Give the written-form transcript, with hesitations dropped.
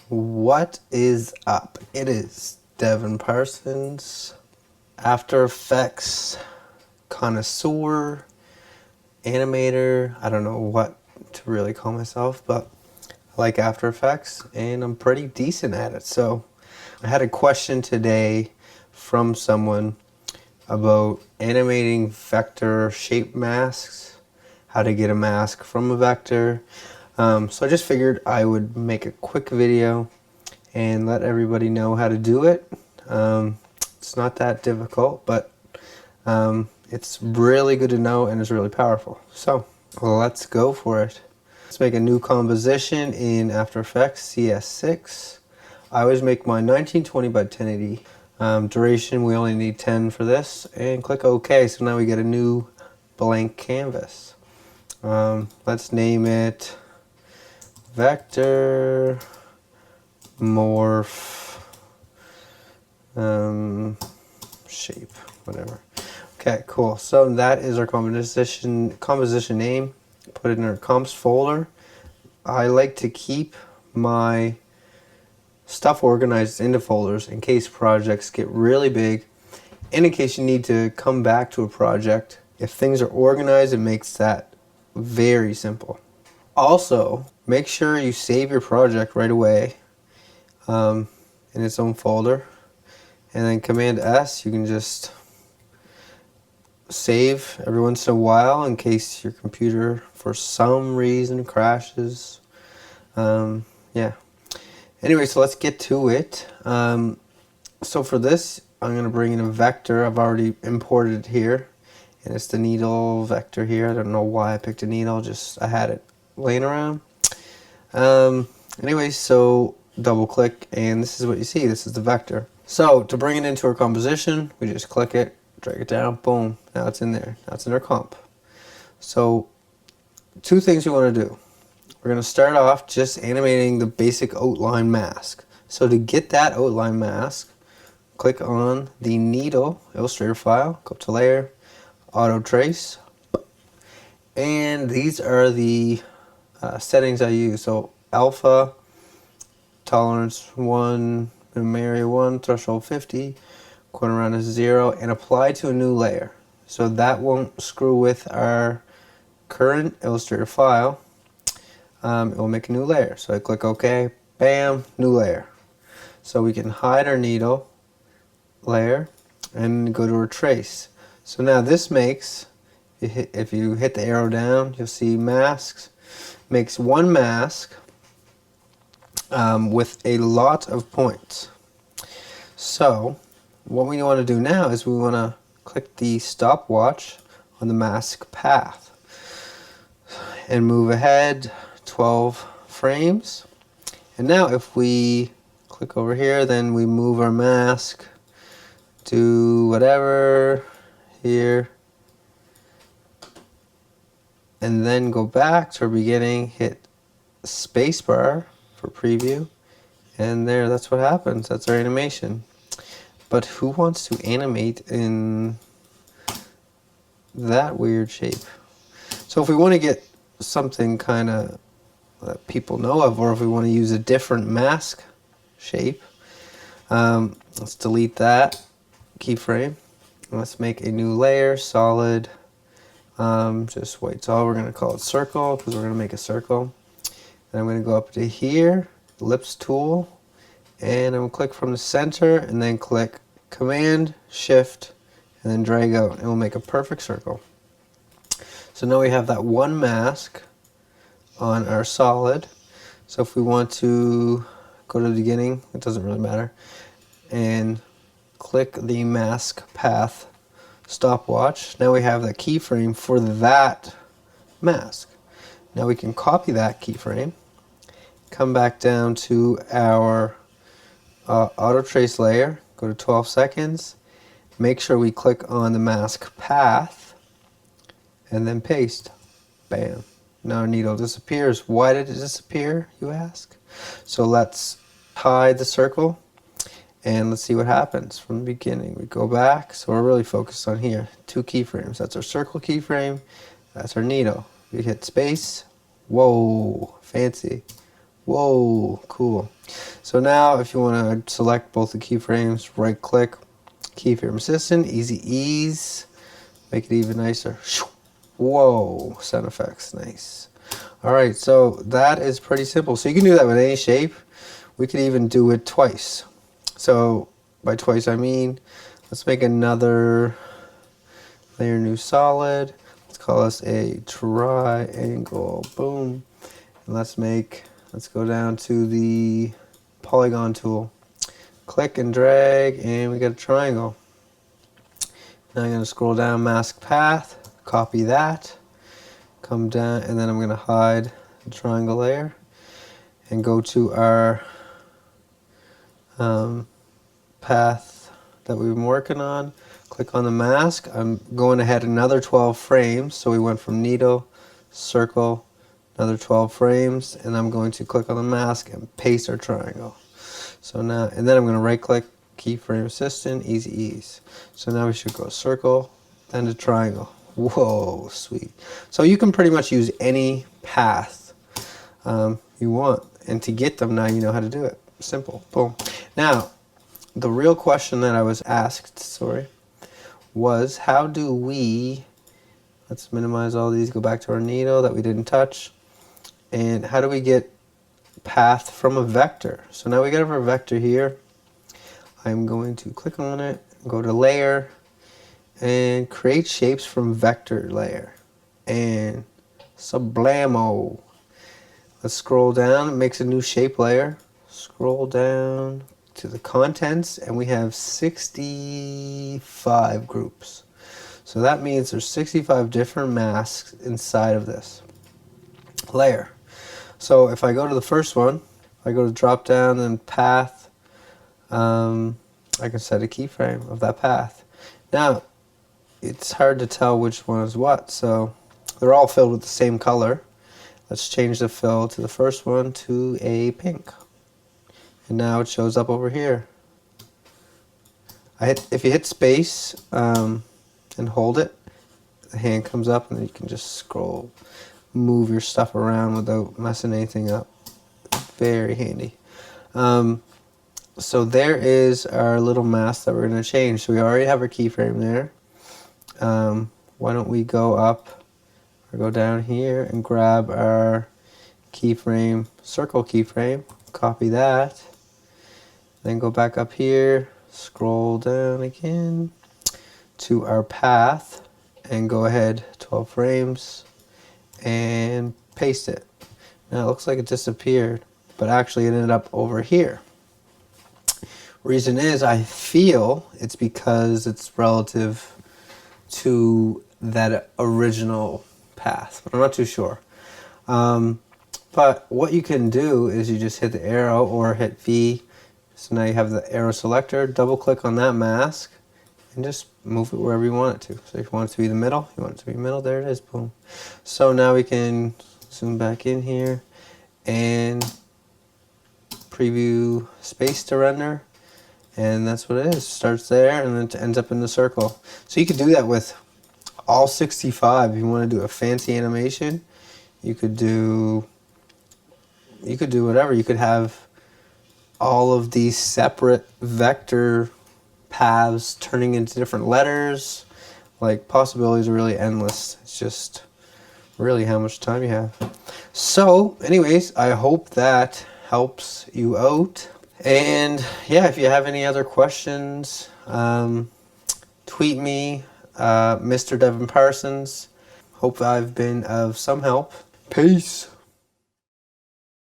What is up? It is DevonParsons, After Effects connoisseur, animator. I don't know what to really call myself, but I like After Effects and I'm pretty decent at it. So I had a question today from someone about animating vector shape masks, how to get a mask from a vector. So I just figured I would make a quick video and let everybody know how to do it. It's not that difficult, but it's really good to know and it's really powerful. So let's go for it. Let's make a new composition in After Effects CS6. I always make mine 1920 by 1080. Duration, we only need 10 for this, and click OK. So now we get a new blank canvas. Let's name it Vector Morph Shape, whatever. Okay, cool. So that is our composition name. Put it in our comps folder. I like to keep my stuff organized into folders in case projects get really big and in case you need to come back to a project. If things are organized, it makes that very simple. Also, make sure you save your project right away in its own folder, and then Command S, you can just save every once in a while in case your computer for some reason crashes. Yeah. Anyway, so let's get to it. So for this, I'm going to bring in a vector. I've already imported it here, and it's the needle vector here. I don't know why I picked a needle, just I had it laying around. Anyway, so double click, and this is what you see. This is the vector. So to bring it into our composition, we just click it, drag it down, boom. Now it's in there. Now it's in our comp. So two things we want to do. We're going to start off just animating the basic outline mask. So to get that outline mask, click on the needle Illustrator file, go up to layer, auto trace, and these are the settings I use. So alpha, tolerance 1, minimum area 1, threshold 50, corner round is 0, and apply to a new layer. So that won't screw with our current Illustrator file. It will make a new layer. So I click OK, bam, new layer. So we can hide our needle layer and go to our trace. So now this makes, if you hit the arrow down, you'll see masks. Makes one mask with a lot of points. So what we want to do now is we want to click the stopwatch on the mask path and move ahead 12 frames. And now if we click over here, then we move our mask to whatever here, and then go back to our beginning, hit spacebar for preview, and there, that's what happens. That's our animation. But who wants to animate in that weird shape? So if we want to get something kind of that people know of, or if we want to use a different mask shape, let's delete that keyframe. Let's make a new layer, solid, just white solid. We're going to call it circle because we're going to make a circle. And I'm going to go up to here, ellipse tool, and I'm going to click from the center and then click Command Shift and then drag out, and we'll make a perfect circle. So now we have that one mask on our solid. So if we want to go to the beginning, it doesn't really matter, and click the mask path stopwatch, now we have the keyframe for that mask. Now we can copy that keyframe, come back down to our auto trace layer, go to 12 seconds, make sure we click on the mask path, and then paste. Bam. Now our needle disappears. Why did it disappear, you ask? So let's hide the circle and let's see what happens from the beginning. We go back, so we're really focused on here. 2 keyframes. That's our circle keyframe, that's our needle. We hit space. Whoa, fancy. Whoa, cool. So now if you want to select both the keyframes, right click, keyframe assistant, easy ease, make it even nicer. Whoa, sound effects, nice. All right, so that is pretty simple. So you can do that with any shape. We could even do it twice. So by twice I mean, let's make another layer, new solid. Let's call this a triangle, boom. And let's go down to the polygon tool. Click and drag, and we got a triangle. Now I'm going to scroll down, mask path, copy that, come down, and then I'm going to hide the triangle layer and go to our path that we've been working on. Click on the mask. I'm going ahead another 12 frames, so we went from needle, circle, another 12 frames, and I'm going to click on the mask and paste our triangle. So now, and then I'm going to right click, keyframe assistant, easy ease. So now we should go circle, then to triangle. Whoa, sweet. So you can pretty much use any path you want, and to get them now you know how to do it. Simple, boom. Now, the real question that I was asked, was how do we, let's minimize all these, go back to our needle that we didn't touch, and how do we get path from a vector? So now we got our vector here. I'm going to click on it, go to layer, and create shapes from vector layer, and sublamo. Let's scroll down, it makes a new shape layer. Scroll down to the contents, and we have 65 groups. So that means there's 65 different masks inside of this layer. So if I go to the first one, if I go to drop down and path, I can set a keyframe of that path. Now, it's hard to tell which one is what, so they're all filled with the same color. Let's change the fill to the first one to a pink. And now it shows up over here. If you hit space and hold it, the hand comes up, and then you can just scroll, move your stuff around without messing anything up. Very handy. So there is our little mask that we're going to change. So we already have our keyframe there. Why don't we go up or go down here and grab our keyframe, circle keyframe, copy that, then go back up here, scroll down again to our path, and go ahead 12 frames and paste it. Now it looks like it disappeared, but actually it ended up over here. Reason is, I feel it's because it's relative to that original path, but I'm not too sure. But what you can do is you just hit the arrow or hit V. So now you have the arrow selector, double click on that mask, and just move it wherever you want it to. So if you want it to be the middle, you want it to be middle, there it is, boom. So now we can zoom back in here and preview space to render. And that's what it is. Starts there and then it ends up in the circle. So you could do that with all 65. If you want to do a fancy animation, you could do whatever. You could have all of these separate vector paths turning into different letters. Like, possibilities are really endless. It's just really how much time you have. So anyways, I hope that helps you out. And yeah, if you have any other questions, tweet me, MrDevonParsons. Hope I've been of some help. Peace.